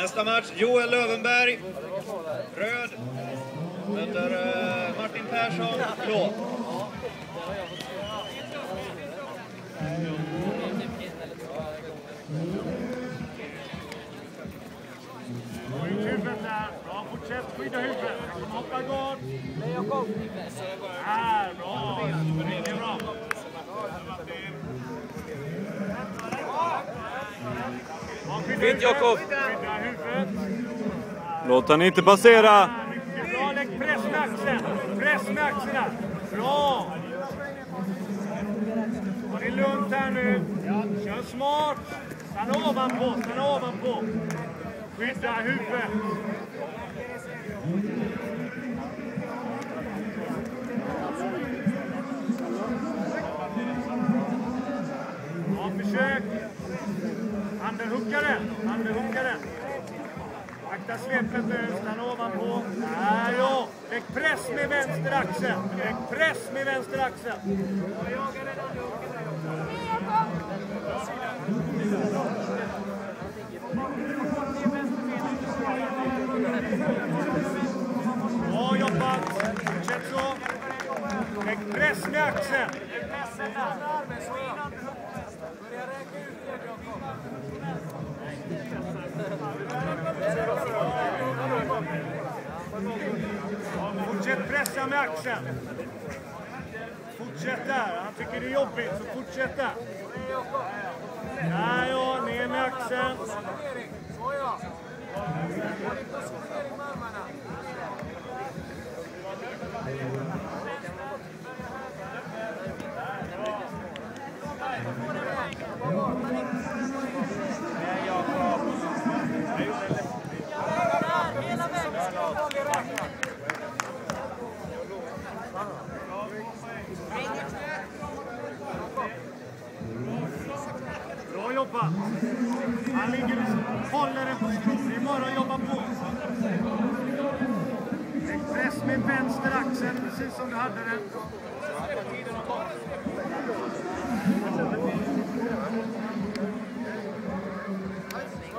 Nästa match, Joel Lövenberg, röd, möter Martin Persson, blå. Huvudet där, bra, fortsätt skydda huvudet. Hoppa gard. Här, bra. Det är bra. Fint Jakob. Skydda huvudet. Låt han inte passera. Mycket bra, lägg press med axeln. Press med axlarna. Bra. Ha det lugnt här nu. Kör smart. Stanna ovanpå. Skydda huvudet. Ja, försök. Underhookaren. Akta svepet nu, stanna ovanpå. Där ja. Lägg press med vänster axel. Bra jobbat. Fortsätt så. Lägg press med axeln. Fortsätt pressa med axeln. Fortsätt där. Han tycker det är jobbigt, så fortsätt där. Där ja, ner med axeln. Bra jobbat. Han ligger och håller en position. Det är bara att jobba på. Lägg press med vänster axel, precis som du hade den.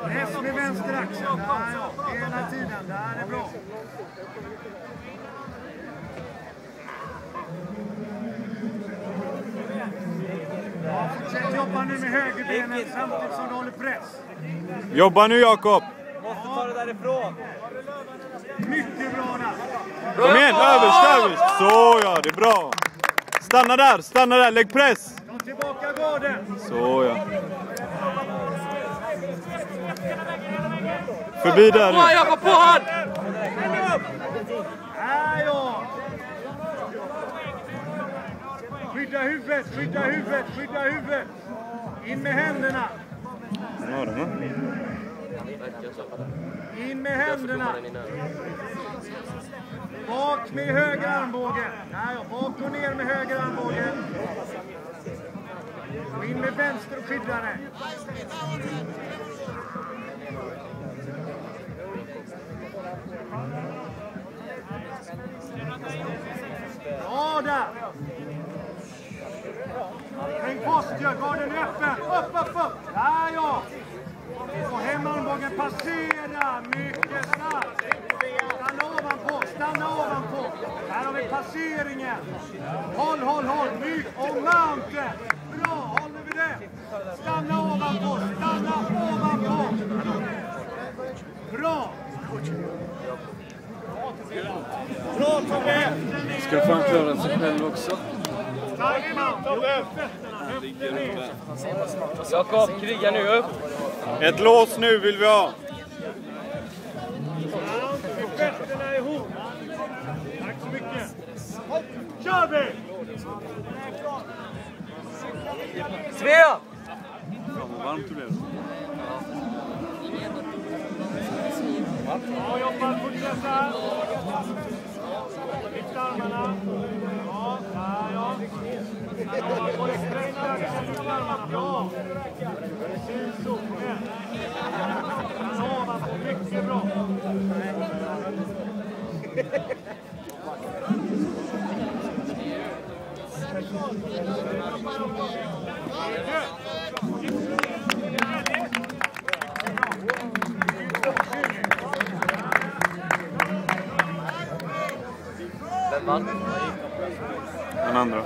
Press med vänster axel. Ja, hela tiden. Där är bra. Ja, fortsätt jobba nu med högerbenen samtidigt som du håller press. Jobba nu Jakob. Måste ta det därifrån. Mycket bra där. Kom igen, överst. Så ja, det är bra. Stanna där, lägg press. Ta tillbaka garden. Så ja. Förbi där nu. Jakob, på han! Här ja. Skydda huvudet. In med händerna. In med händerna. Bak med höger armbåge. Nej, bak och ner med höger armbåge. Och in med vänster och skydda det. Bra där. Häng posture, garden är öppen. Upp. Där ja. Och hem armbågen, passera. Mycket snabbt. Stanna ovanpå. Här har vi passeringen. Håll. Och mountain. Bra, håller vi det. Stanna ovanpå. Bra. Bra Tobbe. Ska du fan klara sig själv också? Jakob, kriga nu upp. Ett lås nu vill vi ha. Fötterna ihop. Tack så mycket. Kör vi! Svea! Fan vad varmt det blev. Bra jobbat, fortsätta. Lyft armarna. Ja, där ja. Och sträcka axeln ut armarna. Bra. Precis så. Ovanpå, mycket bra. Edvard. Den andra.